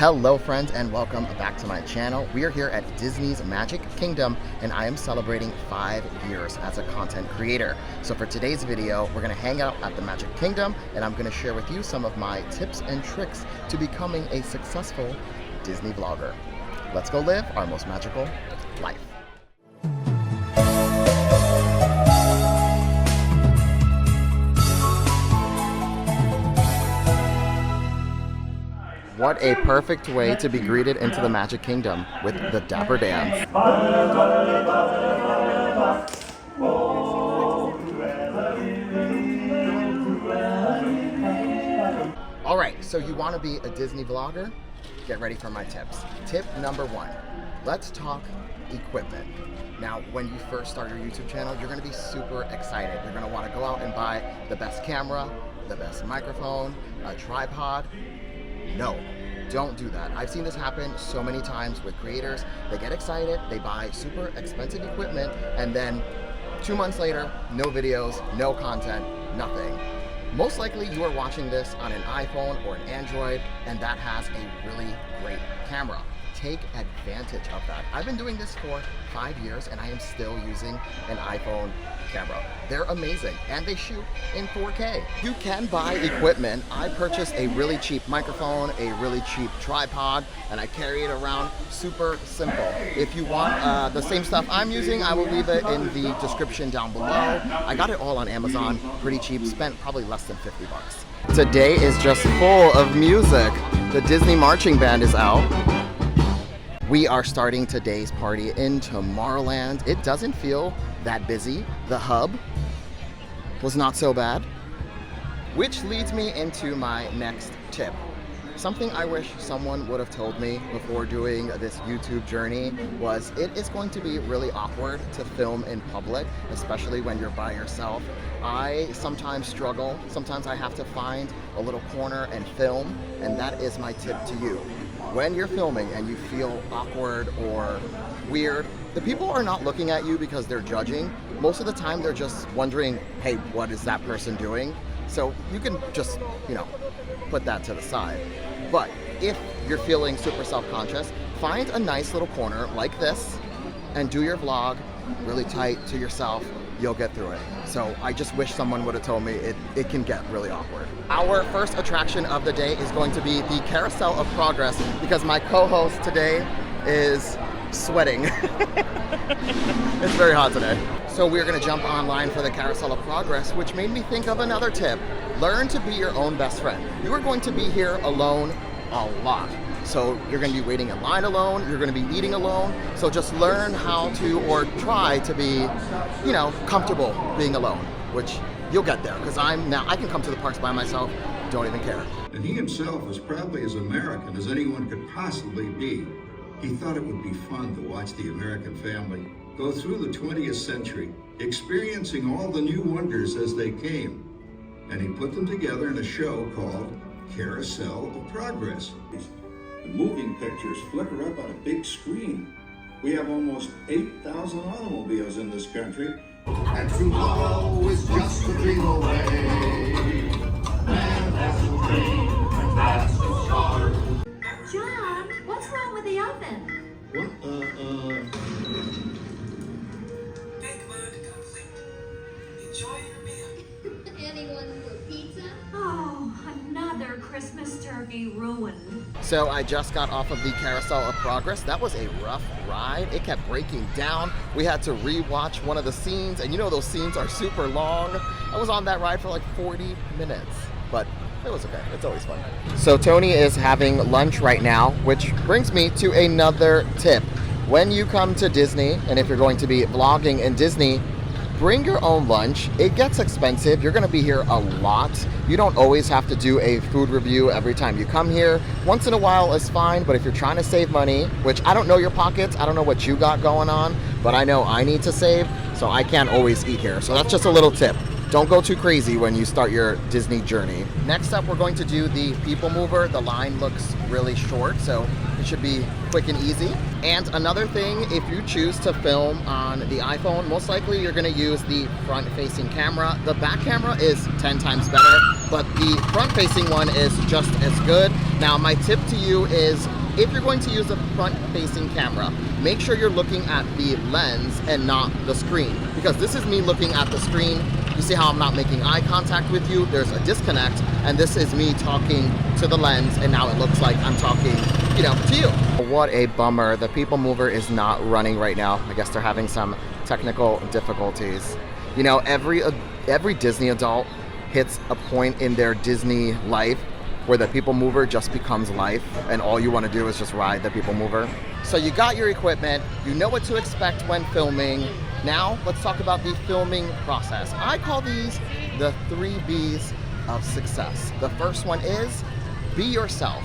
Hello friends and welcome back to my channel. We are here at Disney's Magic Kingdom and I am celebrating 5 years as a content creator. So for today's video, we're going to hang out at the Magic Kingdom and I'm going to share with you some of my tips and tricks to becoming a successful Disney vlogger. Let's go live our most magical life. What a perfect way to be greeted into the Magic Kingdom with the Dapper Dance. All right, so you want to be a Disney vlogger? Get ready for my tips. Tip number 1, let's talk equipment. Now, when you first start your YouTube channel, you're going to be super excited. You're going to want to go out and buy the best camera, the best microphone, a tripod. No, don't do that. I've seen this happen so many times with creators. They get excited, they buy super expensive equipment, and then 2 months later, no videos, no content, nothing. Most likely you are watching this on an iPhone or an Android, and that has a really great camera. Take advantage of that. I've been doing this for 5 years and I am still using an iPhone camera. They're amazing and they shoot in 4K. You can buy equipment. I purchased a really cheap microphone, a really cheap tripod, and I carry it around super simple. If you want the same stuff I'm using, I will leave it in the description down below. I got it all on Amazon, pretty cheap, spent probably less than 50 bucks. Today is just full of music. The Disney marching band is out. We are starting today's party in Tomorrowland. It doesn't feel that busy. The hub was not so bad. Which leads me into my next tip. Something I wish someone would have told me before doing this YouTube journey was it is going to be really awkward to film in public, especially when you're by yourself. I sometimes struggle. Sometimes I have to find a little corner and film, and that is my tip to you. When you're filming and you feel awkward or weird, the people are not looking at you because they're judging. Most of the time they're just wondering, hey, what is that person doing? So you can just, put that to the side. But if you're feeling super self-conscious, find a nice little corner like this and do your vlog really tight to yourself. You'll get through it. So I just wish someone would have told me it can get really awkward. Our first attraction of the day is going to be the Carousel of Progress because my co-host today is sweating. It's very hot today. So we're gonna jump online for the Carousel of Progress, which made me think of another tip. Learn to be your own best friend. You are going to be here alone a lot. So you're going to be waiting in line alone, you're going to be eating alone. So just learn how to, or try to be, comfortable being alone, which you'll get there. Because I can come to the parks by myself, don't even care. And he himself was probably as American as anyone could possibly be. He thought it would be fun to watch the American family go through the 20th century, experiencing all the new wonders as they came. And he put them together in a show called Carousel of Progress. The moving pictures flicker up on a big screen. We have almost 8,000 automobiles in this country. And tomorrow is just a dream away. Man has a dream, and that's the start. John, what's wrong with the oven? What? Big mood complete. Enjoy your meal. Anyone for pizza? Oh, another Christmas turkey ruined. So I just got off of the Carousel of Progress. That was a rough ride. It kept breaking down. We had to re-watch one of the scenes, and those scenes are super long. I was on that ride for like 40 minutes, but it was okay. It's always fun. So Tony is having lunch right now, which brings me to another tip. When you come to Disney, and if you're going to be vlogging in Disney, bring your own lunch. It gets expensive. You're going to be here a lot. You don't always have to do a food review every time you come here. Once in a while is fine, but if you're trying to save money, which I don't know your pockets, I don't know what you got going on, but I know I need to save, so I can't always eat here. So that's just a little tip. don't go too crazy when you start your Disney journey. Next up, we're going to do the people mover. The line looks really short, so it should be quick and easy. And another thing, if you choose to film on the iPhone, most likely you're gonna use the front-facing camera. The back camera is 10 times better, but the front-facing one is just as good. Now, my tip to you is, if you're going to use a front-facing camera, make sure you're looking at the lens and not the screen. Because this is me looking at the screen. You see how I'm not making eye contact with you? There's a disconnect, and this is me talking to the lens, and now it looks like I'm talking, you know, to you. What a bummer. The people mover is not running right now. I guess they're having some technical difficulties. You know, every Disney adult hits a point in their Disney life where the people mover just becomes life, and all you want to do is just ride the people mover. So you got your equipment, you know what to expect when filming. Now let's talk about the filming process. I call these the 3 B's of success. The first one is be yourself.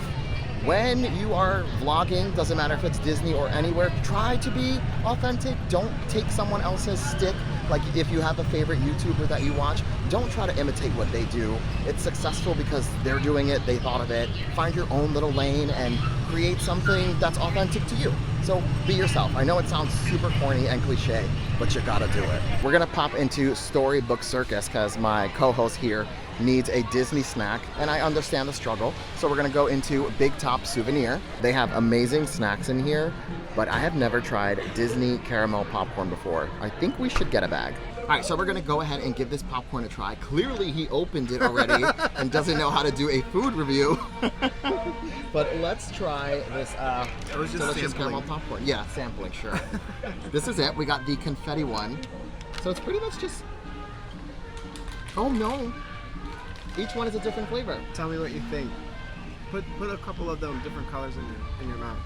When you are vlogging, doesn't matter if it's Disney or anywhere, try to be authentic. Don't take someone else's stick. Like if you have a favorite YouTuber that you watch, don't try to imitate what they do. It's successful because they're doing it, they thought of it. Find your own little lane and create something that's authentic to you. So be yourself. I know it sounds super corny and cliche, but you gotta do it. We're gonna pop into Storybook Circus because my co-host here needs a Disney snack, and I understand the struggle. So we're gonna go into Big Top Souvenir. They have amazing snacks in here, but I have never tried Disney caramel popcorn before. I think we should get a bag. All right, so we're gonna go ahead and give this popcorn a try. Clearly he opened it already and doesn't know how to do a food review. But let's try this delicious caramel popcorn. Yeah, sampling, sure. This is it, we got the confetti one. So it's pretty much just, oh no. Each one is a different flavor. Tell me what you think. Put a couple of them different colors in your mouth.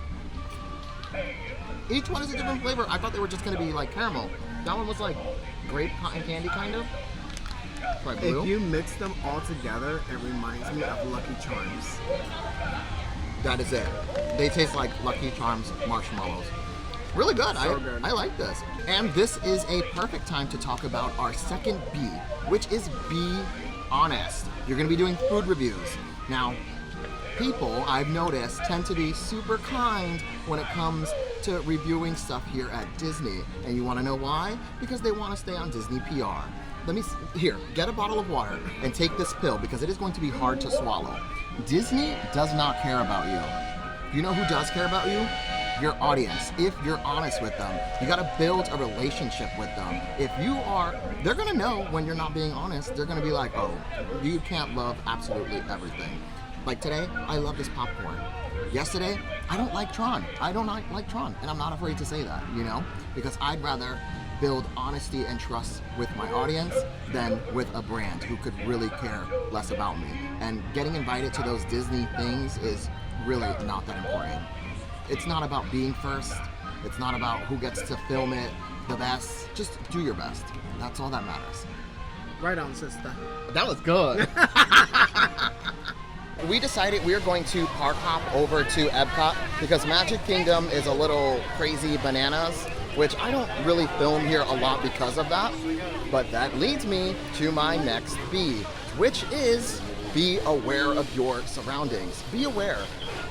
Each one is a different flavor. I thought they were just gonna be like caramel. That one was like grape cotton candy kind of. Try blue. If you mix them all together, it reminds me of Lucky Charms. That is it. They taste like Lucky Charms marshmallows. Really good. So good. I like this. And this is a perfect time to talk about our second B, which is be honest. You're gonna be doing food reviews. Now, people, I've noticed, tend to be super kind when it comes to reviewing stuff here at Disney. And you wanna know why? Because they wanna stay on Disney PR. Here, get a bottle of water and take this pill because it is going to be hard to swallow. Disney does not care about you. You know who does care about you? Your audience. If you're honest with them, you gotta build a relationship with them. If you are, they're gonna know when you're not being honest. They're gonna be like, oh, you can't love absolutely everything. Like today, I love this popcorn. Yesterday, I don't like Tron. I don't like Tron, and I'm not afraid to say that, you know? Because I'd rather build honesty and trust with my audience than with a brand who could really care less about me. And getting invited to those Disney things is really not that important. It's not about being first. It's not about who gets to film it the best. Just do your best. That's all that matters. Right on, sister. That was good. We decided we are going to park hop over to Epcot because Magic Kingdom is a little crazy bananas, which I don't really film here a lot because of that. But that leads me to my next B, which is be aware of your surroundings. Be aware.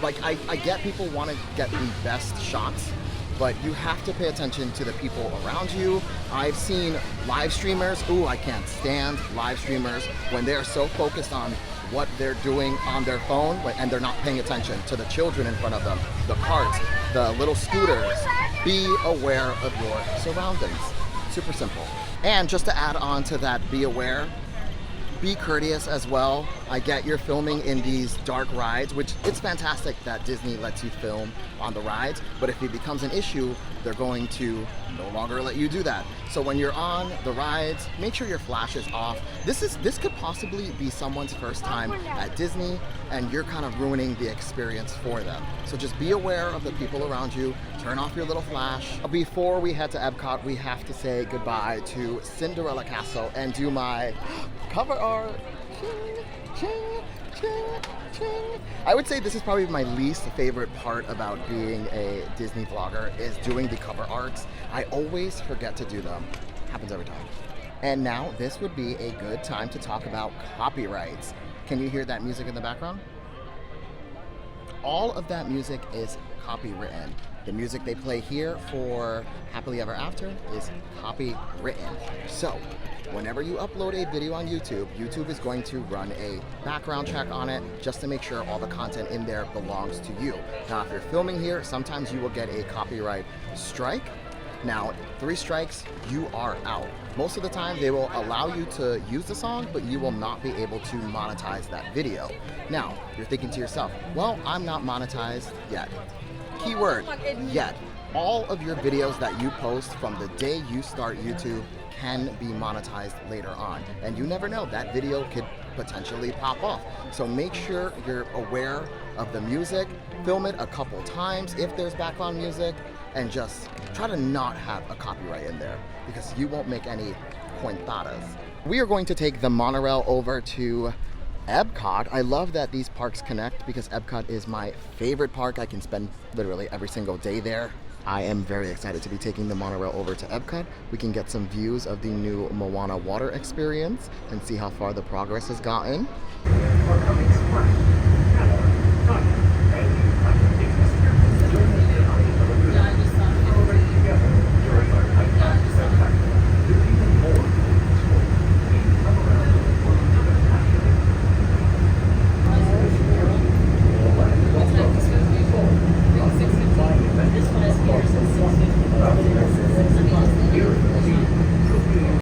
Like, I get people want to get the best shots, but you have to pay attention to the people around you. I've seen live streamers, ooh, I can't stand live streamers when they're so focused on what they're doing on their phone and they're not paying attention to the children in front of them, the carts, the little scooters. Be aware of your surroundings. Super simple. And just to add on to that, be aware, be courteous as well. I get you're filming in these dark rides, which it's fantastic that Disney lets you film on the rides, but if it becomes an issue, they're going to no longer let you do that. So when you're on the rides, make sure your flash is off. This could possibly be someone's first time at Disney, and you're kind of ruining the experience for them. So just be aware of the people around you. Turn off your little flash. Before we head to Epcot, we have to say goodbye to Cinderella Castle and do my cover art. Ching, ching, ching, ching. I would say this is probably my least favorite part about being a Disney vlogger is doing the cover arts. I always forget to do them. Happens every time. And now this would be a good time to talk about copyrights. Can you hear that music in the background? All of that music is copywritten. The music they play here for Happily Ever After is copywritten. So, whenever you upload a video on YouTube, YouTube is going to run a background check on it just to make sure all the content in there belongs to you. Now, if you're filming here, sometimes you will get a copyright strike. Now, 3 strikes, you are out. Most of the time, they will allow you to use the song, but you will not be able to monetize that video. Now, you're thinking to yourself, well, I'm not monetized yet. Keyword, yet. All of your videos that you post from the day you start YouTube can be monetized later on. And you never know, that video could potentially pop off. So make sure you're aware of the music, film it a couple times if there's background music, and just try to not have a copyright in there because you won't make any pointadas. We are going to take the monorail over to Epcot. I love that these parks connect because Epcot is my favorite park. I can spend literally every single day there. I am very excited to be taking the monorail over to Epcot. We can get some views of the new Moana water experience and see how far the progress has gotten.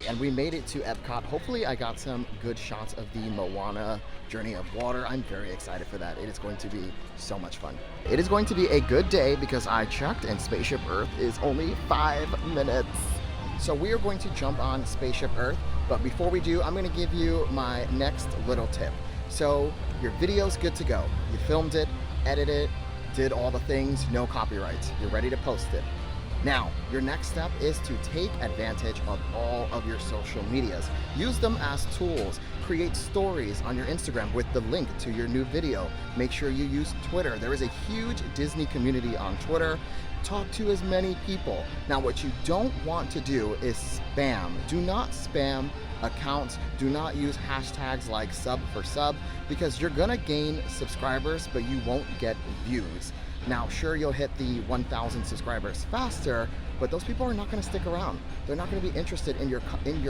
And we made it to Epcot. Hopefully I got some good shots of the Moana Journey of Water. I'm very excited for that. It is going to be so much fun. It is going to be a good day because I checked and Spaceship Earth is only 5 minutes. So we are going to jump on Spaceship Earth, but before we do, I'm going to give you my next little tip. So your video's good to go. You filmed it, edited it, did all the things, no copyrights. You're ready to post it. Now, your next step is to take advantage of all of your social medias. Use them as tools. Create stories on your Instagram with the link to your new video. Make sure you use Twitter. There is a huge Disney community on Twitter. Talk to as many people. Now, what you don't want to do is spam. Do not spam accounts. Do not use hashtags like sub for sub because you're gonna gain subscribers, but you won't get views. Now, sure, you'll hit the 1,000 subscribers faster, but those people are not going to stick around. They're not going to be interested in your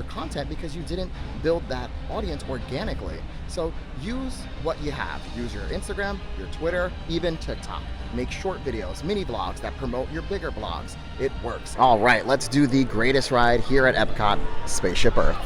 content because you didn't build that audience organically. So use what you have. Use your Instagram, your Twitter, even TikTok. Make short videos, mini vlogs that promote your bigger blogs. It works. All right, let's do the greatest ride here at Epcot, Spaceship Earth.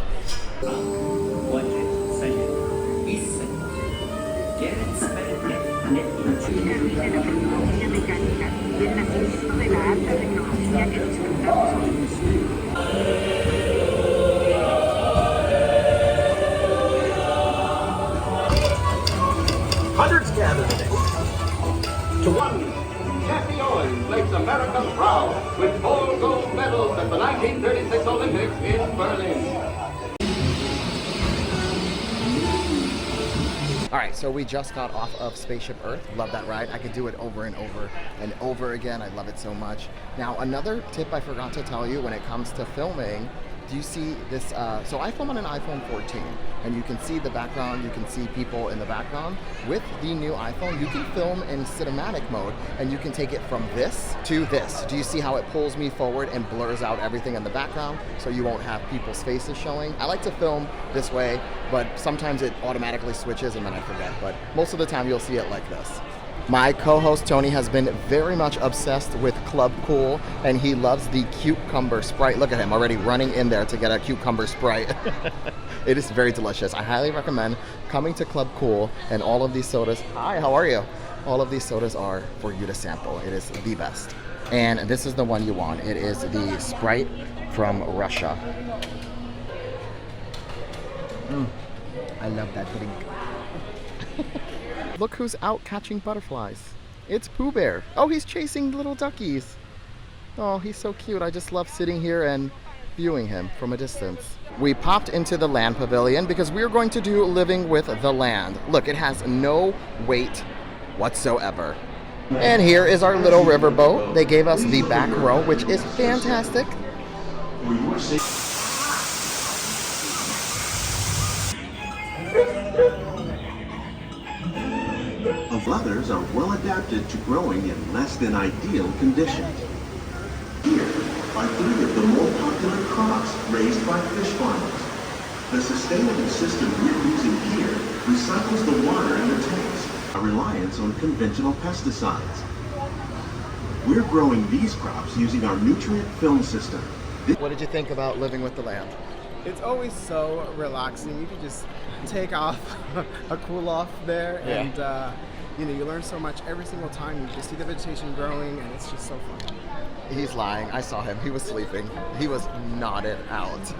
Hundreds gather today to one Kathy Owens makes America proud with 4 gold medals at the 1936 Olympics in Berlin. All right, so we just got off of Spaceship Earth. Love that ride. I could do it over and over and over again. I love it so much. Now, another tip I forgot to tell you when it comes to filming, do you see this? So I film on an iPhone 14, and you can see the background, you can see people in the background. With the new iPhone, you can film in cinematic mode, and you can take it from this to this. Do you see how it pulls me forward and blurs out everything in the background so you won't have people's faces showing? I like to film this way, but sometimes it automatically switches and then I forget, but most of the time you'll see it like this. My co-host Tony has been very much obsessed with Club Cool, and he loves the cucumber Sprite. Look at him already running in there to get a cucumber Sprite. It is very delicious. I highly recommend coming to Club Cool, and all of these sodas, hi, how are you? All of these sodas are for you to sample. It is the best. And this is the one you want. It is the Sprite from Russia. I love that drink. Look who's out catching butterflies. It's Pooh Bear. Oh, he's chasing little duckies. Oh, he's so cute. I just love sitting here and viewing him from a distance. We popped into the land pavilion because we are going to do Living with the Land. Look, it has no wait whatsoever. And here is our little riverboat. They gave us the back row, which is fantastic. others are well adapted to growing in less than ideal conditions. Here are 3 of the more popular crops raised by fish farmers. The sustainable system we're using here recycles the water in the tanks, a reliance on conventional pesticides. We're growing these crops using our nutrient film system. What did you think about living with the land? It's always so relaxing. You can just take off a cool off there, and you know, you learn so much every single time. You just see the vegetation growing, and it's just so fun. He's lying. I saw him. He was sleeping. He was nodded out.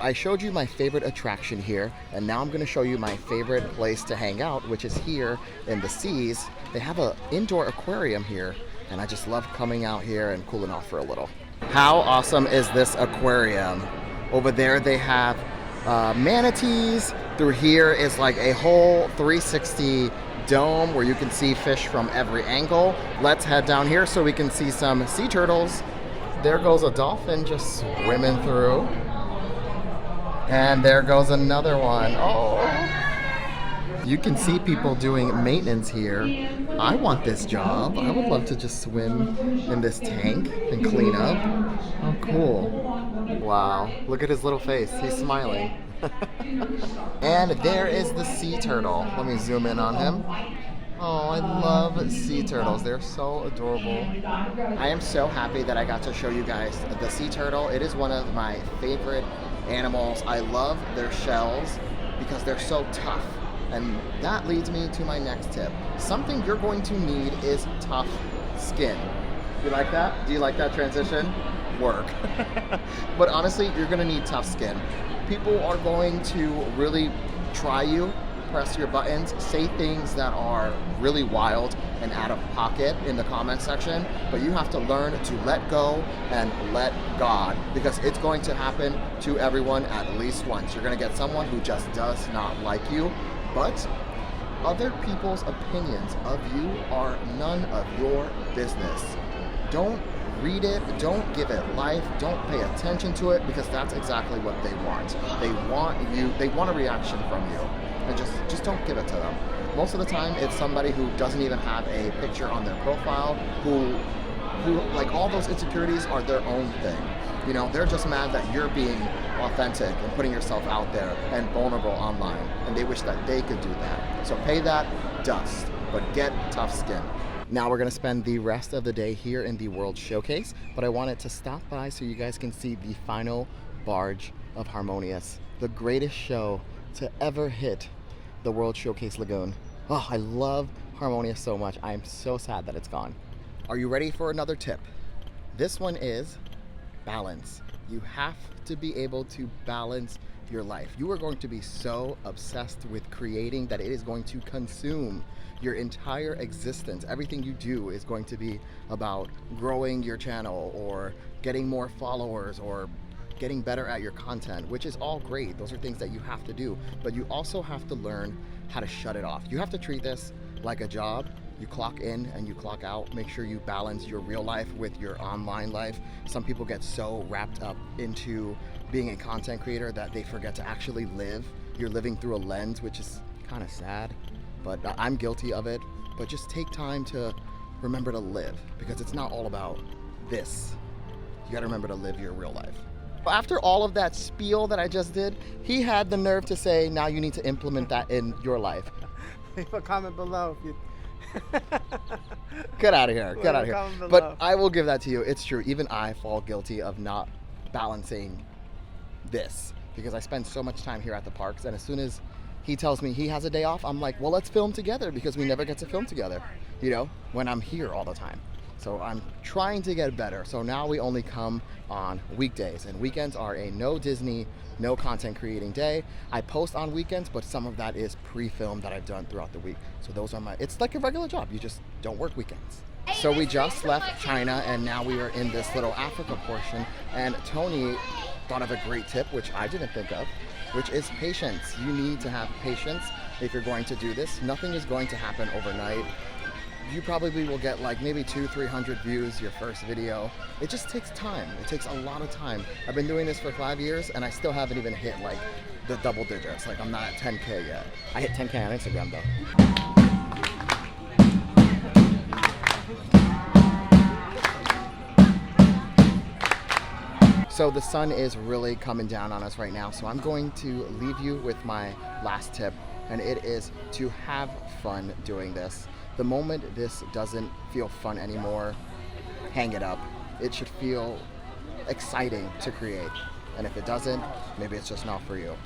I showed you my favorite attraction here, and now I'm going to show you my favorite place to hang out, which is here in the seas. They have an indoor aquarium here, and I just love coming out here and cooling off for a little. How awesome is this aquarium? Over there they have manatees. Through here is like a whole 360 dome where you can see fish from every angle. Let's head down here so we can see some sea turtles. There goes a dolphin just swimming through. And there goes another one. Oh! You can see people doing maintenance here. I want this job. I would love to just swim in this tank and clean up. Oh, cool. Wow. Look at his little face. He's smiling. And there is the sea turtle. Let me zoom in on him. Oh, I love sea turtles. They're so adorable. I am so happy that I got to show you guys the sea turtle. It is one of my favorite animals. I love their shells because they're so tough. And that leads me to my next tip. Something you're going to need is tough skin. You like that? Do you like that transition? Work. But honestly, you're gonna need tough skin. People are going to really try you, press your buttons, say things that are really wild and out of pocket in the comment section, but you have to learn to let go and let God, because it's going to happen to everyone at least once. You're gonna get someone who just does not like you, but other people's opinions of you are none of your business. Don't read it, don't give it life, don't pay attention to it, because that's exactly what they want. They want a reaction from you, and just don't give it to them. Most of the time it's somebody who doesn't even have a picture on their profile, who like, all those insecurities are their own thing. You know, they're just mad that you're being authentic and putting yourself out there and vulnerable online, and they wish that they could do that. So pay that dust, but get tough skin. Now we're gonna spend the rest of the day here in the World Showcase, but I wanted to stop by so you guys can see the final barge of Harmonious, the greatest show to ever hit the World Showcase Lagoon. Oh, I love Harmonious so much. I am so sad that it's gone. Are you ready for another tip? This one is balance. You have to be able to balance your life. You are going to be so obsessed with creating that it is going to consume your entire existence. Everything you do is going to be about growing your channel or getting more followers or getting better at your content, which is all great. Those are things that you have to do, but you also have to learn how to shut it off. You have to treat this like a job. You clock in and you clock out. Make sure you balance your real life with your online life. Some people get so wrapped up into being a content creator that they forget to actually live. You're living through a lens, which is kind of sad, but I'm guilty of it. But just take time to remember to live, because it's not all about this. You gotta remember to live your real life. After all of that spiel that I just did, he had the nerve to say, now you need to implement that in your life. Leave a comment below if you... Get out of here, get out of here. But I will give that to you. It's true. Even I fall guilty of not balancing this, because I spend so much time here at the parks, and as soon as he tells me he has a day off, I'm like, well, let's film together, because we never get to film together, you know, when I'm here all the time. So I'm trying to get better. So now we only come on weekdays, and weekends are a no Disney, no content creating day. I post on weekends, but some of that is pre-filmed that I've done throughout the week. So those are it's like a regular job. You just don't work weekends. So we just left China, and now we are in this little Africa portion, and Tony thought of a great tip, which I didn't think of, which is patience. You need to have patience if you're going to do this. Nothing is going to happen overnight. You probably will get like maybe 200-300 views your first video. It just takes time. It takes a lot of time. I've been doing this for 5 years, and I still haven't even hit like the double digits. Like, I'm not at 10K yet. I hit 10K on Instagram though. So the sun is really coming down on us right now, so I'm going to leave you with my last tip, and it is to have fun doing this. The moment this doesn't feel fun anymore, hang it up. It should feel exciting to create, and if it doesn't, maybe it's just not for you.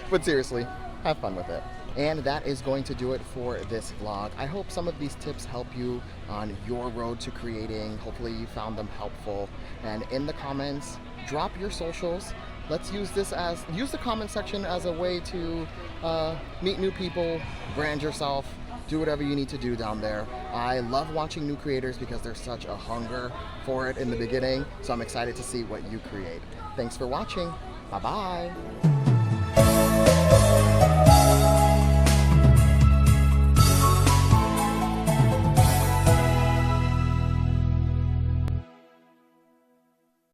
But seriously, have fun with it. And that is going to do it for this vlog. I hope some of these tips help you on your road to creating. Hopefully you found them helpful. And in the comments, drop your socials. Let's use the comment section as a way to meet new people, brand yourself, do whatever you need to do down there. I love watching new creators because there's such a hunger for it in the beginning. So I'm excited to see what you create. Thanks for watching. Bye-bye.